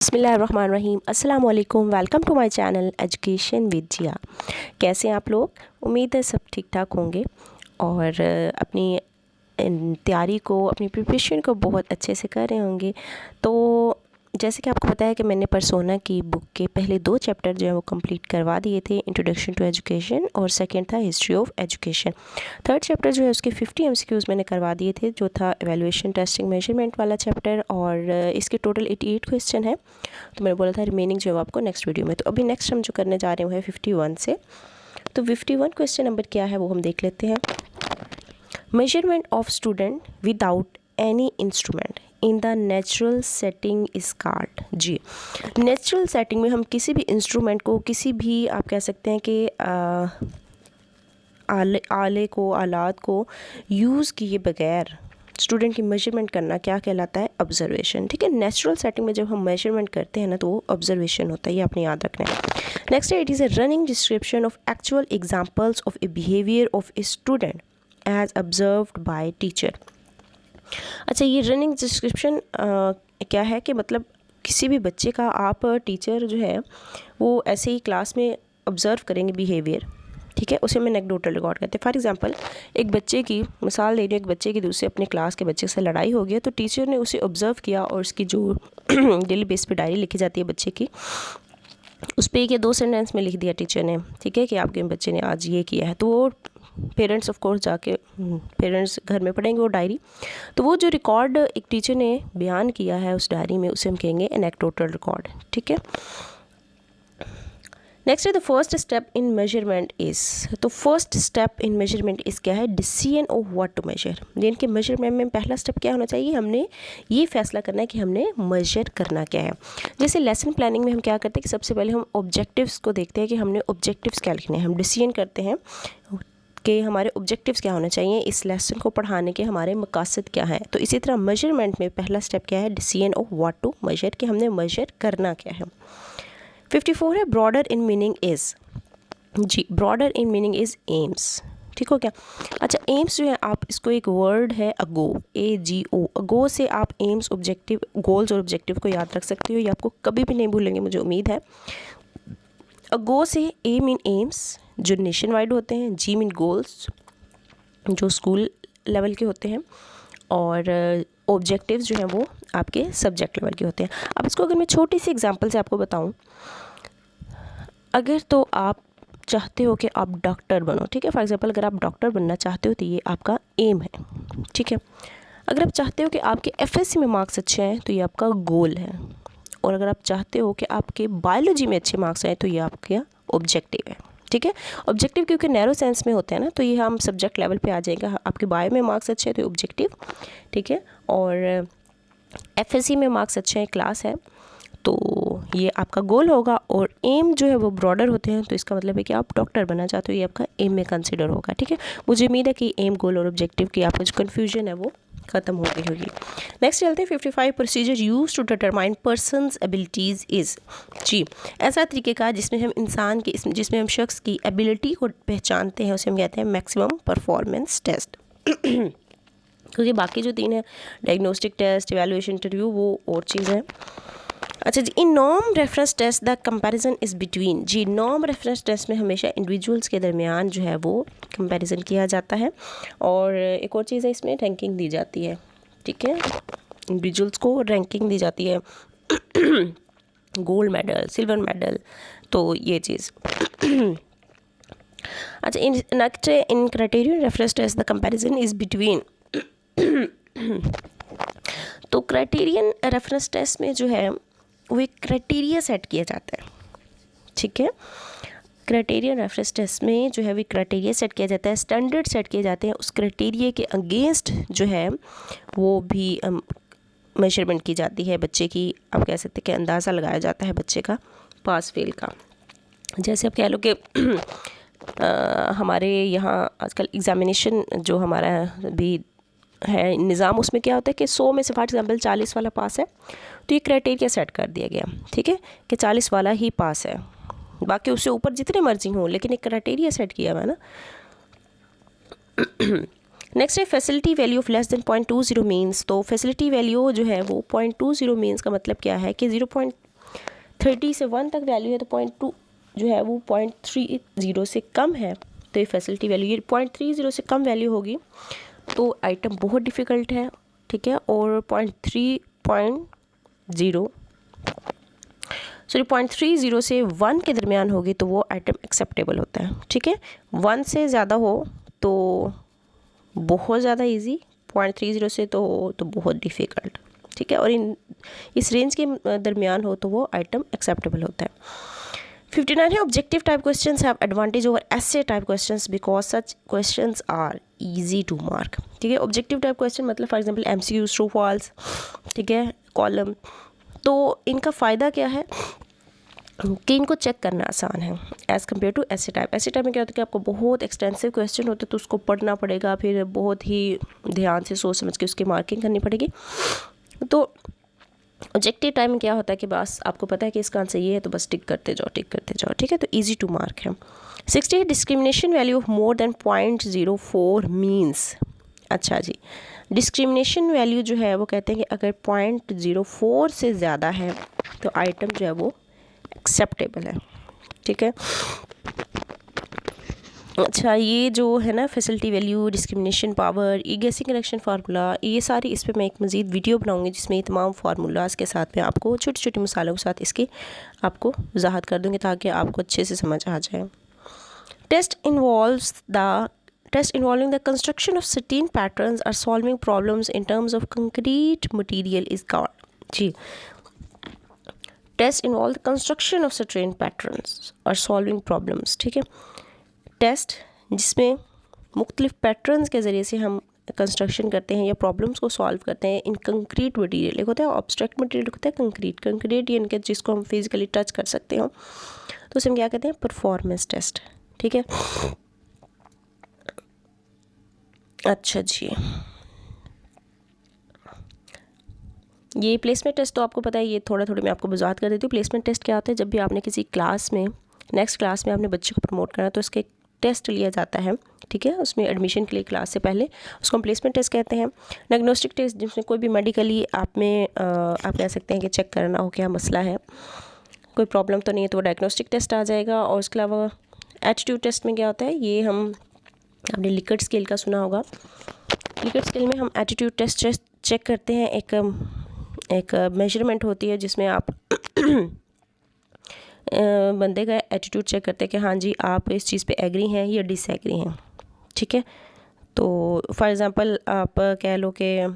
बिस्मिल्लाहिर्रहमानिर्रहीम अस्सलाम वालेकुम। Welcome to my channel education with Jiya. कैसे हैं आप लोग? उम्मीद है सब ठीक ठाक होंगे और अपनी तैयारी को, अपनी प्रिपरेशन को बहुत अच्छे से कर रहे होंगे। तो जैसे कि आपको पता है कि मैंने परसोना की बुक के पहले 2 चैप्टर जो है वो कंप्लीट करवा दिए थे, इंट्रोडक्शन टू एजुकेशन और सेकंड था history of education. Third chapter जो है उसके 50 एमसीक्यूज़ मैंने करवा दिए थे, जो था एवेलुएशन टेस्टिंग मेजरमेंट वाला चैप्टर, और इसके टोटल 88 क्वेश्चन है। तो मैंने बोला था रिमेनिंग जो है आपको नेक्स्ट वीडियो में। तो अभी नेक्स्ट हम जो करने जा रहे हैं वो है 51 से। तो 51 क्वेश्चन नंबर क्या है वो हम देख लेते हैं। Measurement of student without any instrument in the natural setting is called. जी, नेचुरल सेटिंग में हम किसी भी इंस्ट्रूमेंट को, किसी भी आप कह सकते हैं कि आलात को यूज़ किए बगैर स्टूडेंट की मेजरमेंट करना क्या कहलाता है? ऑब्जर्वेशन। ठीक है, नेचुरल सेटिंग में जब हम मेजरमेंट करते हैं ना तो वो ऑब्जर्वेशन होता है, ये आपने याद रखना है। नेक्स्ट है, it is a running description of actual examples of a behaviour of a student as observed by teacher. अच्छा, ये रनिंग डिस्क्रिप्शन क्या है कि मतलब किसी भी बच्चे का आप टीचर जो है वो ऐसे ही क्लास में ऑब्ज़र्व करेंगे बिहेवियर, ठीक है, उसे हम एनेक्डोटल रिकॉर्ड करते हैं। फॉर एग्जांपल, एक बच्चे की मिसाल दे रही हूँ, एक बच्चे की दूसरे अपने क्लास के बच्चे से लड़ाई हो गई, तो टीचर ने उसे ऑब्ज़र्व किया और उसकी जो डेली बेस पे डायरी लिखी जाती है बच्चे की, उस पर 1 या 2 सेंटेंस में लिख दिया टीचर ने, ठीक है, कि आपके बच्चे ने आज ये किया है। तो वो पेरेंट्स ऑफ कोर्स जाके पेरेंट्स घर में पढ़ेंगे वो डायरी। तो वो जो रिकॉर्ड एक टीचर ने बयान किया है उस डायरी में, उसे हम कहेंगे एनेक्डोटल रिकॉर्ड। ठीक है, नेक्स्ट है the first step in measurement is. तो first step in measurement is क्या है? Decision of what to measure. यानी कि मेजरमेंट में पहला स्टेप क्या होना चाहिए? हमने ये फैसला करना है कि हमने मेजर करना क्या है। जैसे लेसन प्लानिंग में हम क्या करते हैं कि सबसे पहले हम ऑब्जेक्टिव्स को देखते हैं कि हमने ऑब्जेक्टिव्स क्या लिखने हैं। हम डिसीजन करते हैं कि हमारे ऑब्जेक्टिव्स क्या होने चाहिए, इस लेसन को पढ़ाने के हमारे मकासद क्या हैं। तो इसी तरह मेजरमेंट में पहला स्टेप क्या है? Decision of what to measure, कि हमने मेजर करना क्या है। 54 है, ब्रॉडर इन मीनिंग इज़। जी, broader in meaning is aims. ठीक हो क्या? अच्छा, एम्स जो है आप इसको एक वर्ड है अगो, AGO, अगो से आप एम्स, ऑब्जेक्टिव, गोल्स और ऑब्जेक्टिव को याद रख सकते हो, ये आपको कभी भी नहीं भूलेंगे मुझे उम्मीद है। अगो से ए मीन एम्स जो नेशन वाइड होते हैं, G मीन गोल्स जो स्कूल लेवल के होते हैं, और ऑब्जेक्टिव्स जो हैं वो आपके सब्जेक्ट लेवल के होते हैं। अब इसको अगर मैं छोटी सी एग्जांपल से आपको बताऊं, अगर तो आप चाहते हो कि आप डॉक्टर बनो, ठीक है, फॉर एग्जांपल अगर आप डॉक्टर बनना चाहते हो तो ये आपका एम है, ठीक है। अगर आप चाहते हो कि आपके FSC में मार्क्स अच्छे आएँ तो ये आपका गोल है, और अगर आप चाहते हो कि आपके बायोलॉजी में अच्छे मार्क्स आए तो ये आपका ऑब्जेक्टिव है। ठीक है, ऑब्जेक्टिव क्योंकि नैरो सेंस में होते हैं ना, तो ये हम सब्जेक्ट लेवल पे आ जाएगा। आपके बायो में मार्क्स अच्छे हैं तो ऑब्जेक्टिव, ठीक है, और FSC में मार्क्स अच्छे हैं, क्लास है, तो ये आपका गोल होगा। और एम जो है वो ब्रॉडर होते हैं, तो इसका मतलब है कि आप डॉक्टर बनना चाहते हो, ये आपका एम में कंसिडर होगा। ठीक है, मुझे उम्मीद है कि एम, गोल और ऑब्जेक्टिव की आपका जो कन्फ्यूजन है वो ख़त्म हो गई होगी। नेक्स्ट चलते हैं 55, procedure use to determine persons abilities is. जी, ऐसा तरीक़ेकार जिसमें हम इंसान की, जिसमें हम शख्स की एबिलिटी को पहचानते हैं, उसे हम कहते हैं मैक्सिमम परफॉर्मेंस टेस्ट। क्योंकि बाकी जो 3 है, डायग्नोस्टिक टेस्ट, इवैल्यूएशन, इंटरव्यू, वो और चीज़ है। अच्छा जी, in norm reference test the comparison is between. जी, नॉर्म रेफरेंस टेस्ट में हमेशा इंडिविजुअल्स के दरमियान जो है वो कंपैरिजन किया जाता है, और एक और चीज़ है इसमें रैंकिंग दी जाती है। ठीक है, इंडिविजुअल्स को रैंकिंग दी जाती है, गोल्ड मेडल, सिल्वर मेडल, तो ये चीज़। अच्छा, next in criterion reference test the comparison is between. तो क्राइटेरियन रेफरेंस टेस्ट में जो है वो एक क्राइटेरिया सेट किया जाता है। ठीक है, क्राइटेरियन रेफरेंस टेस्ट में जो है वो क्राइटेरिया सेट किया जाता है, स्टैंडर्ड सेट किए जाते हैं, उस क्राइटेरिया के अगेंस्ट जो है वो भी मेजरमेंट की जाती है बच्चे की। आप कह सकते हैं कि अंदाज़ा लगाया जाता है बच्चे का पास फेल का। जैसे आप कह लो कि हमारे यहाँ आजकल एग्ज़ामिनेशन जो हमारा भी है निज़ाम, उसमें क्या होता है कि 100 में से फॉर एग्जांपल 40 वाला पास है, तो ये क्राइटेरिया सेट कर दिया गया, ठीक है, कि 40 वाला ही पास है, बाकी उससे ऊपर जितने मर्जी हों, लेकिन एक क्राइटेरिया सेट किया हुआ है ना। नेक्स्ट है facility value of less than 0.20 means. तो फैसिलिटी वैल्यू जो है वो 0.20 मीन्स का मतलब क्या है कि 30 से 1 तक वैल्यू है तो 0.2 जो है वो 0.30 से कम है, तो ये फैसिलिटी वैल्यू, ये 0.30 से कम वैल्यू होगी तो आइटम बहुत डिफ़िकल्ट है, ठीक है। और 0.30 से 1 के दरमियान होगी तो वो आइटम एक्सेप्टेबल होता है, ठीक है। 1 से ज़्यादा हो तो बहुत ज़्यादा इजी, 0.30 से तो बहुत डिफ़िकल्ट, ठीक है। और इस रेंज के दरमियान हो तो वो आइटम एक्सेप्टेबल होता है। 59 है objective type questions have advantage over ऐसे type questions because such questions are easy to mark, ठीक है। ऑब्जेक्टिव टाइप क्वेश्चन मतलब for example MCQs, true false, ठीक है, कॉलम, तो इनका फ़ायदा क्या है कि इनको चेक करना आसान है एज़ कम्पेयर टू ऐसे टाइप। ऐसे टाइप में क्या होता है कि आपको बहुत एक्सटेंसिव क्वेश्चन होते हैं तो उसको पढ़ना पड़ेगा, फिर बहुत ही ध्यान से सोच समझ के उसकी मार्किंग करनी पड़ेगी। तो ऑब्जेक्टिव टाइम में क्या होता है कि बस आपको पता है कि इसका आंसर ये है तो बस टिक करते जाओ, ठीक है, तो ईजी टू मार्क है। 60 discrimination value of more than 0.04 means, अच्छा जी, डिस्क्रिमिनेशन वैल्यू जो है वो कहते हैं कि अगर 0.04 से ज़्यादा है तो आइटम जो है वो एक्सेप्टेबल है, ठीक है। अच्छा, ये जो है ना फैसिलिटी वैल्यू, डिस्क्रिमिनेशन पावर, ई गैसिंग करेक्शन फार्मूला, ये सारी इस पे मैं एक मज़ीद वीडियो बनाऊंगी जिसमें ये तमाम फार्मूलाज के साथ में आपको छोटी छोटी मिसालों के साथ इसकी आपको वजाहत कर दूँगी ताकि आपको अच्छे से समझ आ जाए। Test involving the construction of certain patterns or solving problems in terms of concrete material is called, जी, test involve the construction of certain patterns और सॉल्विंग प्रॉब्लम्स, ठीक है। टेस्ट जिसमें मुख्तलिफ पैटर्न्स के ज़रिए से हम कंस्ट्रक्शन करते हैं या प्रॉब्लम्स को सॉल्व करते हैं इन कंक्रीट मटीरियल, एक होता है ऑब्स्ट्रैक्ट मटीरियल, होता है कंक्रीट यानी कि जिसको हम फिजिकली टच कर सकते हो, तो उसे हम क्या कहते हैं, परफॉर्मेंस टेस्ट, ठीक है। अच्छा जी, ये प्लेसमेंट टेस्ट तो आपको पता है, ये थोड़ा मैं आपको वजाहत कर देती हूँ। प्लेसमेंट टेस्ट क्या होता है, जब भी आपने किसी क्लास में, नेक्स्ट क्लास में आपने बच्चे को प्रमोट करना तो उसके टेस्ट लिया जाता है, ठीक है, उसमें एडमिशन के लिए क्लास से पहले, उसको हम प्लेसमेंट टेस्ट कहते हैं। डायग्नोस्टिक टेस्ट जिसमें कोई भी मेडिकली आप कह सकते हैं कि चेक करना हो क्या मसला है, कोई प्रॉब्लम तो नहीं है, तो वो डायग्नोस्टिक टेस्ट आ जाएगा। और उसके अलावा एटीट्यूड टेस्ट में क्या होता है, ये हम आपने लिकर्ट स्केल का सुना होगा, लिकर्ट स्केल में हम एटीट्यूड टेस्ट चेक करते हैं। एक मेजरमेंट होती है जिसमें आप बंदे का एटीट्यूड चेक करते हैं कि हाँ जी आप इस चीज़ पे एग्री हैं या डिसएग्री हैं, ठीक है। तो फॉर एग्ज़ाम्पल आप कह लो कि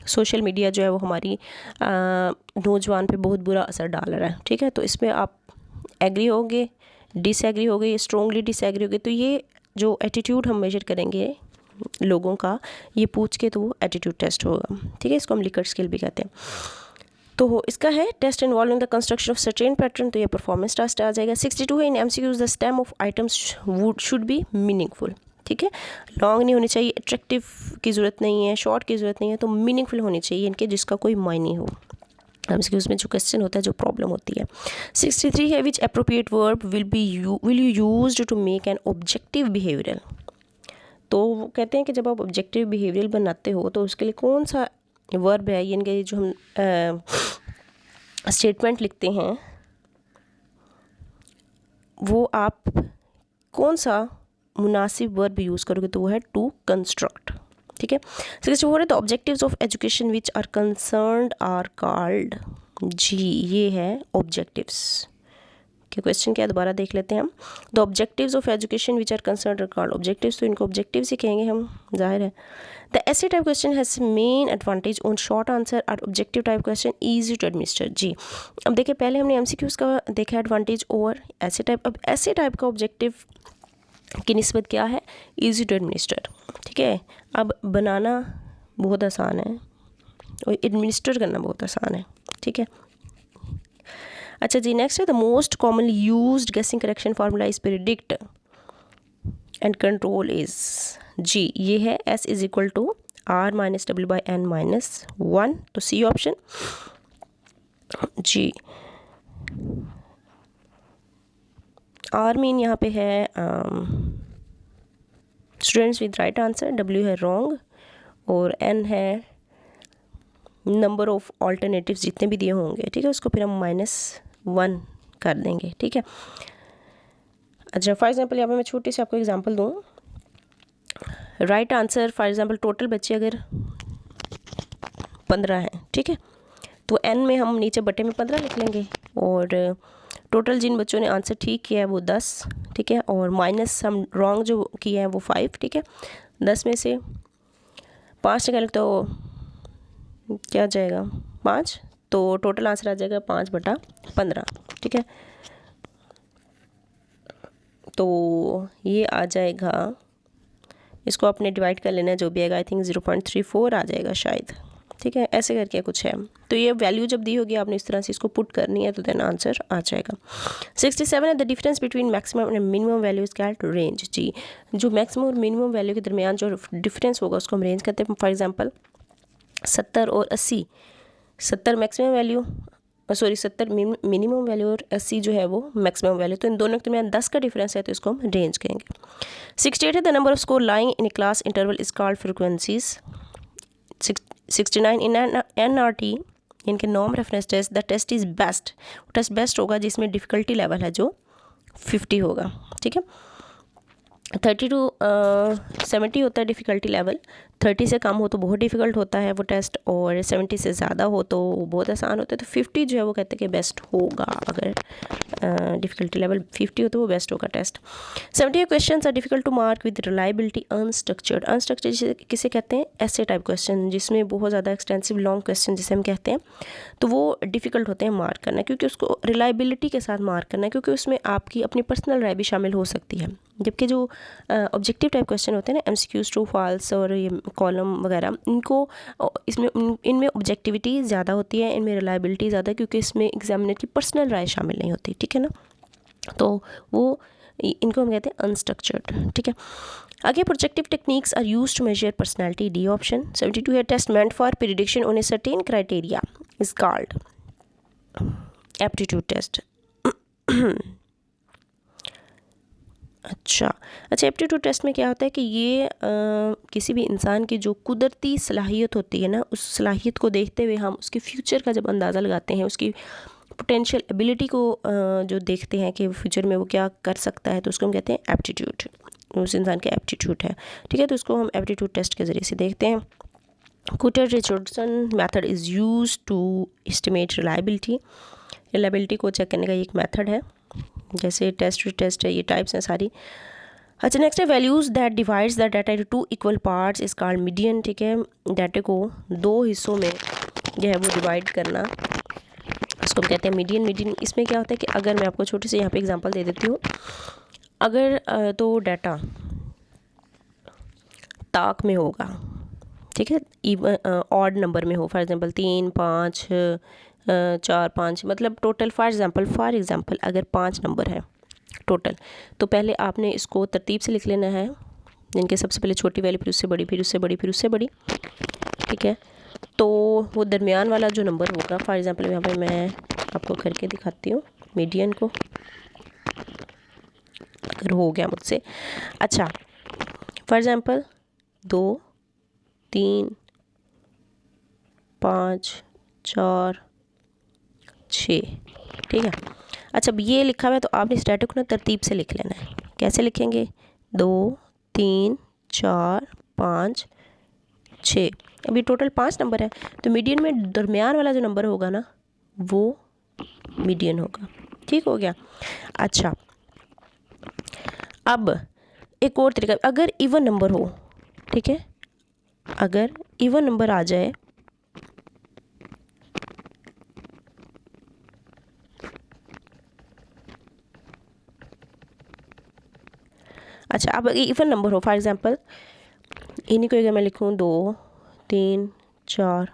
सोशल मीडिया जो है वो हमारी नौजवान पे बहुत बुरा असर डाल रहा है, ठीक है, तो इसमें आप एग्री होगे, डिसएग्री होगे, स्ट्रॉन्गली डिसएग्री होगे, तो ये जो एटीट्यूड हम मेजर करेंगे लोगों का, ये पूछ के तो वो एटीट्यूड टेस्ट होगा, ठीक है, इसको हम लिकर्ट स्केल भी कहते हैं। तो इसका है test involving the construction of certain pattern, तो ये परफॉर्मेंस टेस्ट आ जाएगा। 62 है in MCQs the stem of items should be meaningful, ठीक है, लॉन्ग नहीं होनी चाहिए, अट्रैक्टिव की ज़रूरत नहीं है, शॉर्ट की ज़रूरत नहीं है, तो मीनिंगफुल होनी चाहिए इनके, जिसका कोई मायने हो। MCQs में जो क्वेश्चन होता है, जो प्रॉब्लम होती है। 63 है which appropriate verb will you used to make an objective behavioral, तो वो कहते हैं कि जब आप ऑब्जेक्टिव बिहेवियरल बनाते हो तो उसके लिए कौन सा वर्ब है, यानी कि जो हम स्टेटमेंट लिखते हैं वो आप कौन सा मुनासिब वर्ब यूज़ करोगे, तो वो है टू कंस्ट्रक्ट, ठीक है। 64 है the objectives of education which are concerned are called, जी ये है ऑब्जेक्टिव्स के क्वेश्चन क्या, दोबारा देख लेते हैं हम। The objectives of education which are concerned are called objectives, तो इनको ऑब्जेक्टिव्स ही कहेंगे हम, जाहिर है। द ऐसे type question has main advantage on short answer और objective type question easy to administer, जी। अब देखिए पहले हमने MCQs का देखा एडवांटेज ओवर ऐसे टाइप, अब ऐसे टाइप का ऑब्जेक्टिव की निस्बत क्या है, ईजी टू एडमिनिस्टर, ठीक है। अब बनाना बहुत आसान है और एडमिनिस्टर करना बहुत आसान है, ठीक है। अच्छा जी, नेक्स्ट है the most commonly used guessing correction formula is predict and control is, जी ये है S is equal to R minus W by N minus 1, तो C ऑप्शन, जी। R मीन यहाँ पे है students with right answer, W है wrong और N है नंबर ऑफ ऑल्टरनेटिव्स जितने भी दिए होंगे, ठीक है, उसको फिर हम माइनस 1 कर देंगे, ठीक है। अच्छा फॉर एग्जांपल यहाँ पे मैं छोटी सी आपको एग्जांपल दूँ, right answer for example total बच्चे अगर 15 हैं, ठीक है, तो n में हम नीचे बटे में 15 लिख लेंगे, और टोटल जिन बच्चों ने आंसर ठीक किया है वो 10, ठीक है, और माइनस हम रॉन्ग जो किया है वो 5, ठीक है। 10 में से 5 निकालें तो क्या जाएगा 5, तो टोटल आंसर आ जाएगा 5/15, ठीक है। तो ये आ जाएगा, इसको आपने डिवाइड कर लेना है, जो भी आएगा आई थिंक 0.34 आ जाएगा शायद, ठीक है, ऐसे करके कुछ है। तो ये वैल्यू जब दी होगी आपने इस तरह से इसको पुट करनी है, तो देन आंसर आ जाएगा। 67 है, the difference between maximum and minimum value is called range. जी, जो मैक्सिमम और मिनिमम वैल्यू के दरमियान जो डिफरेंस होगा उसको हम रेंज कहते हैं। फॉर एग्जांपल 70 और 80, 70 maximum value, sorry 70 minimum value और 80 जो है वो मैक्सिमम वैल्यू, तो इन दोनों के दरमियान 10 का डिफरेंस है, तो इसको हम रेंज कहेंगे। 68 है, the number of score lying in a class interval is called frequencies. 69 in NRT, इनके norm reference test, the test is best, test best होगा जिसमें डिफ़िकल्टी लेवल है जो 50 होगा, ठीक है। 30 to 70 होता है डिफ़िकल्टी लेवल, 30 से कम हो तो बहुत डिफ़िकल्ट होता है वो टेस्ट, और 70 से ज़्यादा हो तो बहुत आसान होता है। तो 50 जो है वो कहते हैं कि बेस्ट होगा, अगर डिफ़िकल्टी लेवल 50 हो तो वो बेस्ट होगा test. 70 questions are difficult to mark with reliability unstructured. Unstructured किसे कहते हैं, ऐसे टाइप क्वेश्चन जिसमें बहुत ज़्यादा एक्सटेंसिव लॉन्ग क्वेश्चन जिसे हम कहते हैं, तो वो डिफ़िकल्ट होते हैं मार्क करना, क्योंकि उसको रिलायबिलिटी के साथ मार्क करना है, क्योंकि उसमें आपकी अपनी पर्सनल राय भी शामिल हो सकती है। जबकि जो ऑब्जेक्टिव टाइप क्वेश्चन होते हैं ना, MCQs ट्रू फॉल्स और ये कॉलम वगैरह, इनको इसमें इनमें ऑब्जेक्टिविटी ज़्यादा होती है, इनमें रिलायबिलिटी ज़्यादा, क्योंकि इसमें एग्जामिनर की पर्सनल राय शामिल नहीं होती, ठीक है ना। तो वो इनको हम कहते हैं अनस्ट्रक्चर्ड, ठीक है। आगे projective techniques are used to measure personality, D option. 72 है, test meant for prediction on a certain criteria is called aptitude test. अच्छा, एप्टीट्यूड टेस्ट में क्या होता है कि ये किसी भी इंसान की जो कुदरती सलाहियत होती है ना, उस सलाहियत को देखते हुए हम उसके फ्यूचर का जब अंदाज़ा लगाते हैं, उसकी पोटेंशियल एबिलिटी को जो देखते हैं कि फ्यूचर में वो क्या कर सकता है, तो उसको हम कहते हैं एप्टीट्यूड, उस इंसान का एप्टीट्यूड है, ठीक है। तो उसको हम एप्टीट्यूड टेस्ट के ज़रिए से देखते हैं। Kuder Richardson method is use to estimate reliability, reliability को चेक करने का एक मेथड है, जैसे टेस्ट है, ये टाइप्स हैं सारी। अच्छा नेक्स्ट है, values that divides the data into 2 equal parts is called median, ठीक है। डाटे को 2 हिस्सों में जो है वो डिवाइड करना, इसको हम कहते हैं मीडियन। मीडियन इसमें क्या होता है कि अगर मैं आपको छोटी सी यहाँ पे एग्जांपल दे देती हूँ, अगर तो डाटा ताक में होगा, ठीक है, इवन ऑड नंबर में हो, फॉर एग्जांपल 3, 5, 4, 5, मतलब टोटल फॉर एग्जांपल अगर 5 नंबर है टोटल, तो पहले आपने इसको तरतीब से लिख लेना है, जिनके सबसे पहले छोटी वैल्यू, फिर उससे बड़ी, फिर उससे बड़ी, फिर उससे बड़ी, ठीक है। तो वो दरमियान वाला जो नंबर होगा, फॉर एग्जांपल यहाँ पे मैं आपको करके दिखाती हूँ मीडियन को, अगर हो गया मुझसे। अच्छा फॉर एग्जांपल 2, 3, 5, 4, 6, ठीक है। अच्छा अब ये लिखा हुआ है, तो आपने इस डाटा को ना तरतीब से लिख लेना है। कैसे लिखेंगे, 2, 3, 4, 5, 6, अभी टोटल 5 नंबर है, तो मीडियन में दरमियान वाला जो नंबर होगा ना वो मीडियन होगा, ठीक हो गया। अच्छा अब एक और तरीका, अगर इवन नंबर हो, ठीक है, अगर इवन नंबर आ जाए, अच्छा अब इवन नंबर हो, फॉर एग्जांपल इन्हीं को अगर मैं लिखूँ 2, 3, 4,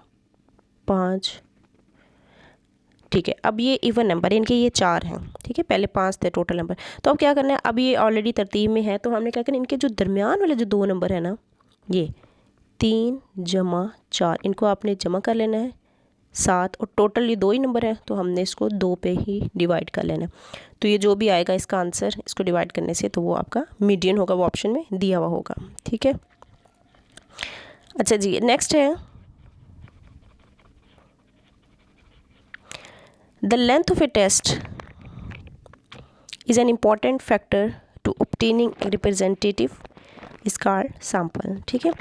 5, ठीक है। अब ये इवन नंबर, इनके ये 4 हैं, ठीक है, पहले 5 थे टोटल नंबर। तो अब क्या करना है, अब ये ऑलरेडी तरतीब में है, तो हमने क्या करना है, इनके जो दरमियान वाले जो 2 नंबर है ना, ये 3 जमा 4, इनको आपने जमा कर लेना है 7, और टोटल ये 2 ही नंबर है, तो हमने इसको 2 पे ही डिवाइड कर लेना। तो ये जो भी आएगा इसका आंसर, इसको डिवाइड करने से, तो वो आपका मीडियन होगा, वो ऑप्शन में दिया हुआ होगा, ठीक है। अच्छा जी नेक्स्ट है, the length of a test is an important factor to obtaining a representative is called sample। ठीक है,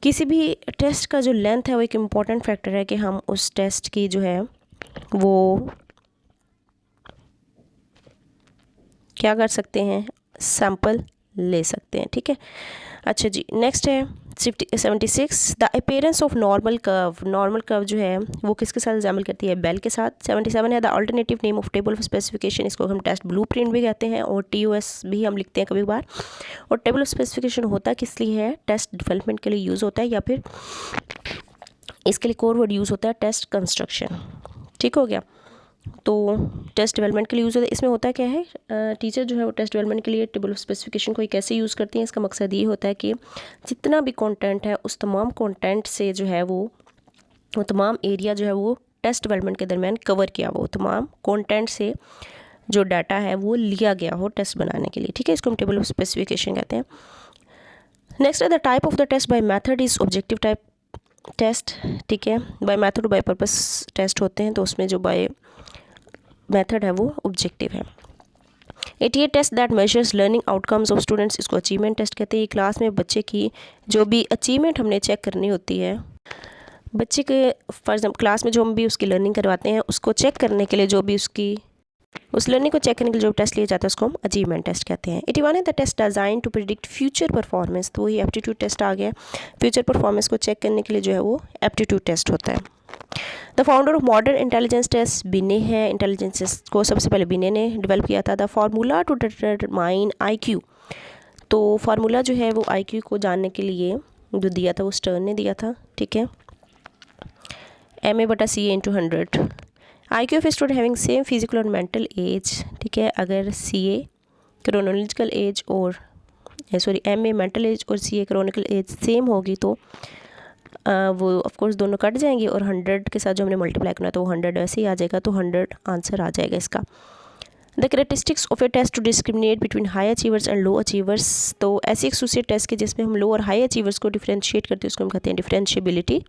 किसी भी टेस्ट का जो लेंथ है वो एक इम्पॉर्टेंट फैक्टर है कि हम उस टेस्ट की जो है वो क्या कर सकते हैं, सैंपल ले सकते हैं। ठीक है, अच्छा जी, नेक्स्ट है 76 the appearance of normal curve. Normal curve जो है वो किसके साथ एग्जाम्पल करती है, बेल के साथ। 77 है the alternative name of table of specification, इसको हम टेस्ट ब्लूप्रिंट भी कहते हैं और TOS भी हम लिखते हैं कभी बार। और टेबल ऑफ स्पेसिफिकेशन होता किस लिए है, टेस्ट डेवलपमेंट के लिए यूज़ होता है, या फिर इसके लिए कोर वर्ड यूज़ होता है टेस्ट कंस्ट्रक्शन। ठीक हो गया, तो टेस्ट डेवलपमेंट के लिए यूज़ होता है। इसमें होता क्या है, टीचर जो है वो टेस्ट डेवलपमेंट के लिए टेबल ऑफ स्पेसिफिकेशन को कैसे यूज़ करती हैं, इसका मकसद ये होता है कि जितना भी कंटेंट है उस तमाम कंटेंट से जो है वो तमाम एरिया जो है वो टेस्ट डेवलपमेंट के दरमियान कवर किया, वो तमाम कंटेंट से जो डाटा है वो लिया गया हो टेस्ट बनाने के लिए। ठीक है, इसको हम टेबल ऑफ स्पेसिफिकेशन कहते हैं। नेक्स्ट है the type of the test by method is objective type test. ठीक है, बाय मेथड और बाय पर्पस टेस्ट होते हैं, तो उसमें जो बाय मेथड है वो ऑब्जेक्टिव है। 88 test that measures learning outcomes of students, इसको अचीवमेंट टेस्ट कहते हैं। ये क्लास में बच्चे की जो भी अचीवमेंट हमने चेक करनी होती है, बच्चे के फॉर एग्जाम्पल क्लास में जो हम भी उसकी लर्निंग करवाते हैं उसको चेक करने के लिए, जो भी उस लर्निंग को चेक करने के लिए जो टेस्ट लिया जाता है उसको हम अचीवमेंट टेस्ट कहते हैं। 81 है the test design to predict future performance, तो वही एप्टीट्यूड टेस्ट आ गया। फ्यूचर परफॉर्मेंस को चेक करने के लिए जो है वो एप्टीट्यूड टेस्ट होता है। The founder of modern intelligence test Binet है। इंटेलिजेंस टेस्ट को सबसे पहले बिने ने डेवलप किया था। The formula to determine IQ, तो फार्मूला जो है वो IQ को जानने के लिए जो दिया था वो स्टर्न ने दिया था। ठीक है, MA/CA × 100। IQ of a student having same physical और मेंटल एज। ठीक है, अगर CA क्रोनोलॉजिकल एज और MA मेंटल एज और CA क्रोनिकल एज सेम होगी तो वो ऑफ कोर्स दोनों कट जाएंगे और 100 के साथ जो हमने मल्टीप्लाई करना है तो वो 100 वैसे ही आ जाएगा, तो 100 आंसर आ जाएगा इसका। The characteristics of a test to discriminate between high achievers and low achievers, तो ऐसी एक सूसी टेस्ट के जिसमें हम लो और हाई अचीवर्स को डिफ्रेंशिएट करते हैं उसको हम कहते हैं डिफ्रेंशिएबिलिटी।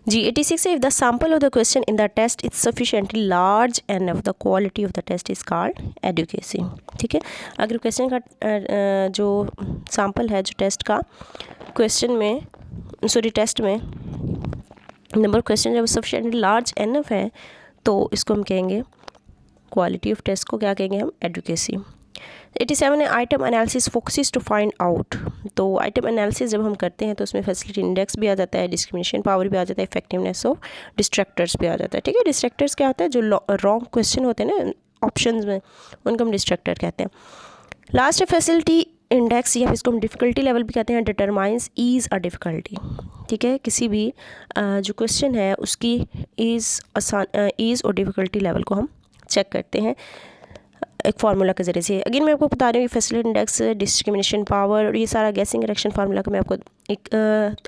जी 86 है if the sample of the question in the test is sufficiently large and of the quality of the test is called adequacy. ठीक है, अगर क्वेश्चन का जो सैम्पल है जो टेस्ट का क्वेश्चन में टेस्ट में नंबर ऑफ क्वेश्चन जब सफिशिएंटली लार्ज एनफ है तो इसको हम कहेंगे क्वालिटी ऑफ टेस्ट को क्या कहेंगे हम, एडुकेसी। 87 है item analysis focuses to find out, तो आइटम एनालिसिस जब हम करते हैं तो उसमें फैसिलिटी इंडेक्स भी आ जाता है, डिस्क्रिमिनेशन पावर भी आ जाता है, इफेक्टिवनेस ऑफ डिस्ट्रैक्टर्स भी आ जाता है। ठीक है, डिस्ट्रैक्टर्स क्या होता है, जो रॉन्ग क्वेश्चन होते हैं ना ऑप्शंस में उनको हम डिस्ट्रैक्टर कहते हैं। लास्ट है फैसिलिटी इंडेक्स या इसको हम डिफ़िकल्टी लेवल भी कहते हैं, डिटरमाइंस ईज़ अ डिफ़िकल्टी। ठीक है, किसी भी जो क्वेश्चन है उसकी ईज़ और डिफ़िकल्टी लेवल को हम चेक करते हैं एक फार्मूला के ज़रिए से। अगेन मैं आपको बता रही हूँ फैसिलिटी इंडेक्स, डिस्क्रिमिनेशन पावर और ये सारा गैसिंग रिएक्शन फार्मूला का मैं आपको एक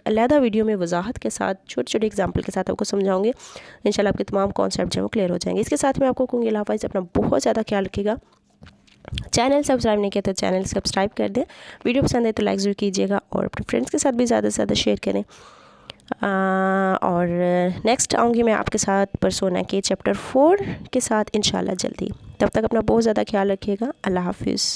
अलहदा वीडियो में वजाहत के साथ छोटे छोटे एग्जांपल के साथ आपको समझाऊंगी। इंशाल्लाह आपके तमाम कॉन्सेप्ट जो है वो क्लियर हो जाएंगे। इसके साथ मैं आपको कहूँगी अल्लाह हाफ़िज़, अपना बहुत ज़्यादा ख्याल रखिएगा। चैनल सब्सक्राइब नहीं किया तो चैनल सब्सक्राइब कर दें, वीडियो पसंद है तो लाइक ज़रूर कीजिएगा और अपने फ्रेंड्स के साथ भी ज़्यादा से ज़्यादा शेयर करें। और नेक्स्ट आऊँगी मैं आपके साथ पर्सोना के चैप्टर 4 के साथ इंशाल्लाह जल्दी। तब तक अपना बहुत ज़्यादा ख्याल रखिएगा। अल्लाह हाफिज़।